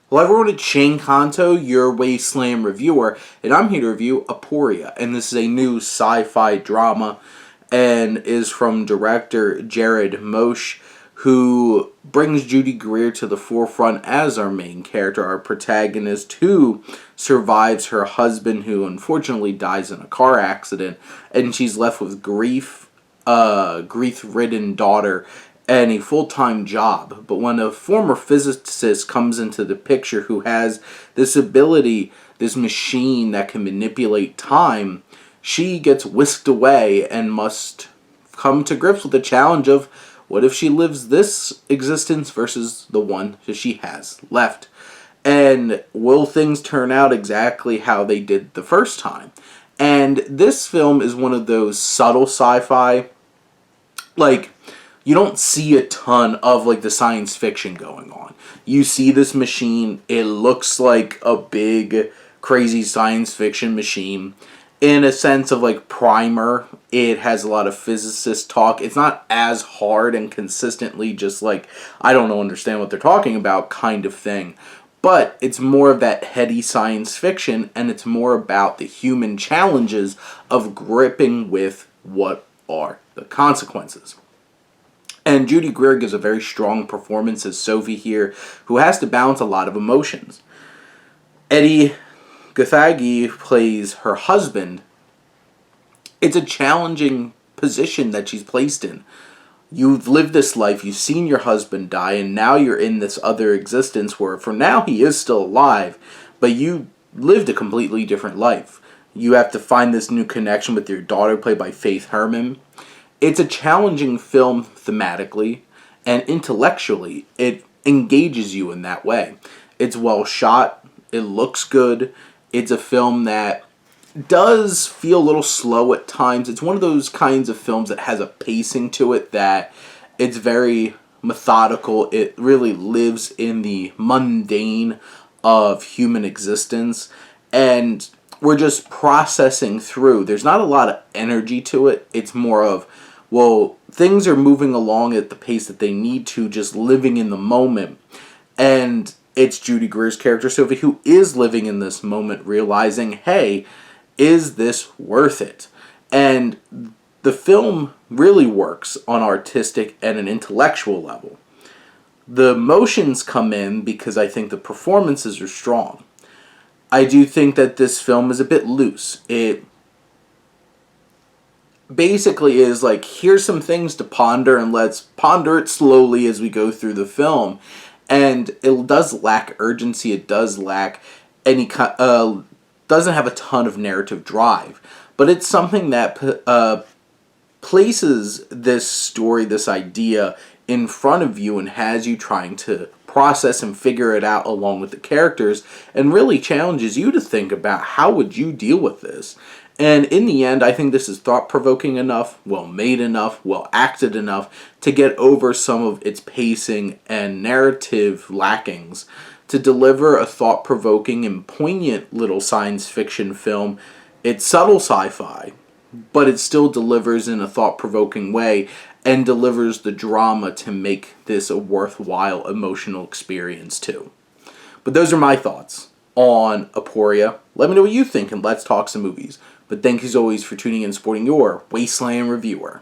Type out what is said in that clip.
Hello everyone, it's Shane Kanto, your Wasteland reviewer, and I'm here to review Aporia, and this is a new sci-fi drama, and is from director Jared Moshe, who brings Judy Greer to the forefront as our main character, our protagonist, who survives her husband, who unfortunately dies in a car accident, and she's left with grief-ridden daughter, and a full-time job. But when a former physicist comes into the picture who has this ability, this machine that can manipulate time, she gets whisked away and must come to grips with the challenge of what if she lives this existence versus the one that she has left. And will things turn out exactly how they did the first time? And this film is one of those subtle sci-fi, like, you don't see a ton of like the science fiction going on. You see this machine, it looks like a big crazy science fiction machine in a sense of like primer. It has a lot of physicist talk. It's not as hard and consistently just like I don't understand what they're talking about kind of thing. But it's more of that heady science fiction, and it's more about the human challenges of gripping with what are the consequences. And Judy Greer gives a very strong performance as Sophie here, who has to balance a lot of emotions. Eddie Gathagi plays her husband. It's a challenging position that she's placed in. You've lived this life, you've seen your husband die, and now you're in this other existence where for now he is still alive, but you lived a completely different life. You have to find this new connection with your daughter, played by Faith Herman. It's a challenging film thematically, and intellectually, it engages you in that way. It's well shot, it looks good, it's a film that does feel a little slow at times. It's one of those kinds of films that has a pacing to it that it's very methodical. It really lives in the mundane of human existence, and we're just processing through. There's not a lot of energy to it. It's more of, well, things are moving along at the pace that they need to, just living in the moment. And it's Judy Greer's character, Sophie, who is living in this moment, realizing, hey, is this worth it? And the film really works on artistic and an intellectual level. The emotions come in because I think the performances are strong. I do think that this film is a bit loose. It basically is like, here's some things to ponder, and let's ponder it slowly as we go through the film. And it does lack urgency. It does lack any doesn't have a ton of narrative drive, but it's something that places this story, this idea in front of you, and has you trying to process and figure it out along with the characters, and really challenges you to think about how would you deal with this. And in the end, I think this is thought-provoking enough, well-made enough, well-acted enough to get over some of its pacing and narrative lackings to deliver a thought-provoking and poignant little science fiction film. It's subtle sci-fi, but it still delivers in a thought-provoking way and delivers the drama to make this a worthwhile emotional experience too. But those are my thoughts on Aporia. Let me know what you think, and let's talk some movies. But thank you as always for tuning in and supporting your Wasteland reviewer.